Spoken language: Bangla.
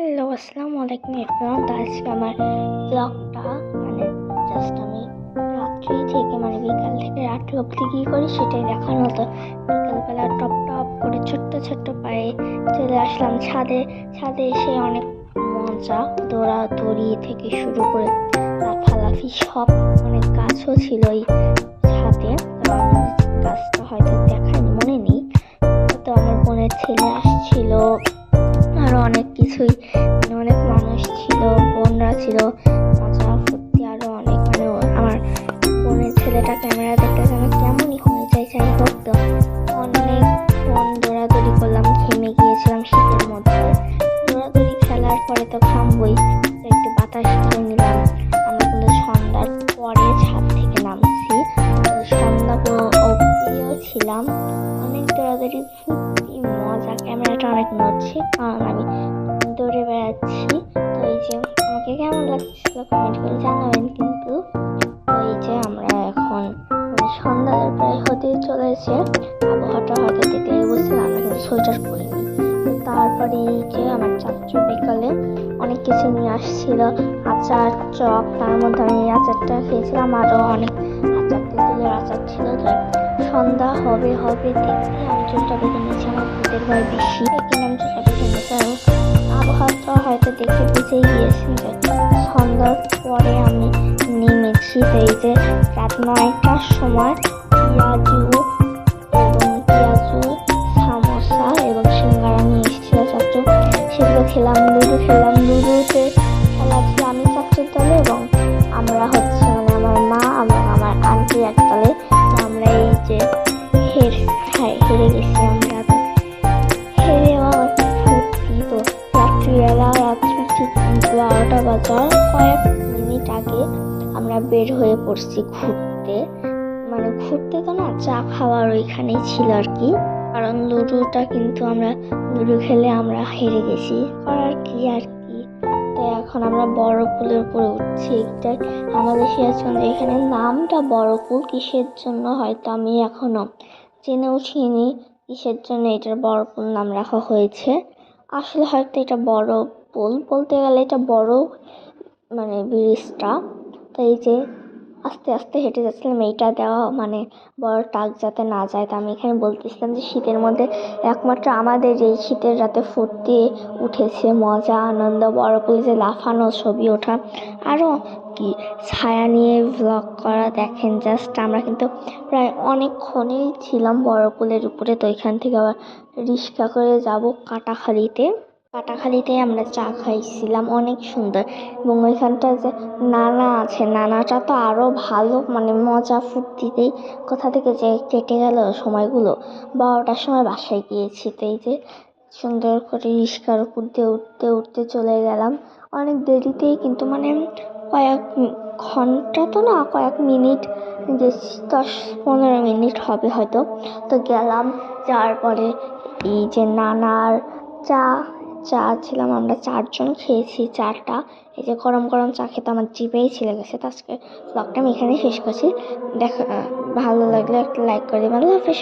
হ্যালো, আসসালামু আলাইকুম এভরিওয়ান। তো আজকে আমার ব্লগটা জাস্ট আমি রাত্রি থেকে বিকাল থেকে রাত্রি অবধি কী করি সেটাই দেখানো হতো। বিকালবেলা টপ টপ করে ছোট্ট ছোট্ট পায়ে চলে আসলাম ছাদে। ছাদে এসে অনেক মজা, দৌড়াদৌড়ি থেকে শুরু করে লাফালাফি সব, অনেক গাছও ছিল এই ছাদে। তো আমি গাছটা হয়তো দেখায়নি, মনে নেই। তো আমার বোনের ছেলে আসছিল, আরো অনেক কিছুই, অনেক মানুষ ছিল, বোনরা ছিল, মজা ফুর্তি আরো অনেক। আমার বোনের ছেলেটা ক্যামেরা দেখতে যেন কেমনই হয়ে যায়। যাই হোক, তো অনেক দৌড়াদৌড়ি করলাম, ঘেমে গিয়েছিলাম শীতের মধ্যে। দৌড়াদৌড়ি খেলার পরে তো ঘামবই, একটু বাতাস খেয়ে নিলাম। আমরা কিন্তু সন্ধ্যার পরে ছাদ থেকে নামছি, সন্ধ্যা অবধিও ছিলাম। অনেক দৌড়াদৌড়ি ফুর্তি মজা, ক্যামেরাটা অনেক নড়ছে কারণ আমি দৌড়ে বেড়াচ্ছি। তো এই যে আমাকে কেমন লাগছিল কমেন্ট করে জানাবেন কিন্তু। তো এই যে আমরা এখন সন্ধ্যা প্রায় হতেই চলেছে। আবহাওয়াটা হয়তো দেখলে বুঝছিলাম, আমরা কিন্তু সোয়েটার পরিনি। তারপরে এই যে আমার চাচু বিকালে অনেক কিছু নিয়ে আসছিল, আচার, চপ। তার মধ্যে আমি এই আচারটা খেয়েছিলাম, আরও অনেক আচার, তেঁতুলের আচার ছিল। তো সন্ধ্যা হবে হবে দেখতে আমি চুলটা বেঁধে নিয়েছি, আমার ভূতের ভয় বেশি, কিন্তু আমি চুলটা বেঁধে নিয়েছি। আবহাওয়াটা হয়তো দেখে বুঝেই গিয়েছেন যে সন্ধ্যার পরে আমি নেমেছি। তো এই যে রাত 9টার সময় পেঁয়াজু, সামোসা এবং সিঙ্গারা নিয়ে এসেছিল চাচু। সেগুলো খেলাম, লুডো খেলাম। লুডোতে খেলা ছিল আমি চাচুর দলে এবং আমরা আমার মা এবং আমার আন্টির এক দলে। আমরা এই যে হেরে গেছি, আমরা হেরে আমার ফুর্তি। তো রাত্রি ঠিক 12টা বাজার কয়েক মিনিট আগে আমরা বের হয়ে পড়ছি ঘুরতে। ঘুরতে তো না, চা খাওয়ার ওইখানেই ছিল আর কি। কারণ লুডোটা কিন্তু লুডো খেলে আমরা হেরে গেছি, করার কি আর কি। তো এখন আমরা বড় পুলের উপরে উঠছি। এটাই আমাদের সিরাজগঞ্জে এখানে নামটা বড় পুল, কিসের জন্য হয়তো আমি এখনো জেনে উঠিনি কিসের জন্য এটার বড় পুল নাম রাখা হয়েছে। আসলে হয়তো এটা বড় পুল বলতে গেলে এটা বড় ব্রিজটা। তো এই যে আস্তে আস্তে হেঁটে যাচ্ছিলাম, এইটা দেওয়া বড় টাক যাতে না যায়। তো আমি এখানে বলতেছিলাম যে শীতের মধ্যে একমাত্র আমাদের এই শীতের রাতে ফুর্তি উঠেছে, মজা আনন্দ, বড় পুলে যে লাফানো, ছবি ওঠা, আরও কি ছায়া নিয়ে ভ্লগ করা। দেখেন জাস্ট আমরা কিন্তু প্রায় অনেকক্ষণই ছিলাম বড় পুলের উপরে। তো এখান থেকে আবার রিক্সা করে যাব কাটাখালিতে আমরা চা খাইছিলাম, অনেক সুন্দর। এবং ওইখানটা যে নানা আছে, নানাটা তো আরও ভালো, মজা ফুর্তিতেই কোথা থেকে যে কেটে গেল সময়গুলো। 12টার সময় বাসায় গিয়েছি। তো এই যে সুন্দর করে রিক্সার উপর দিয়ে উঠতে উঠতে চলে গেলাম অনেক দেরিতেই, কিন্তু কয়েক ঘন্টা তো না, কয়েক মিনিট গেছি, 10-15 মিনিট হবে হয়তো। তো গেলাম, যাওয়ার পরে এই যে নানার চা ছিলাম আমরা 4জন, খেয়েছি চাটা। এই যে গরম গরম চা খেতে আমার জিভেই ছিলে গেছে। তো আজকে ব্লগটা আমি এখানেই শেষ করছি। ভালো লাগলে একটা লাইক করে দেবেন। আল্লাহ হাফেজ।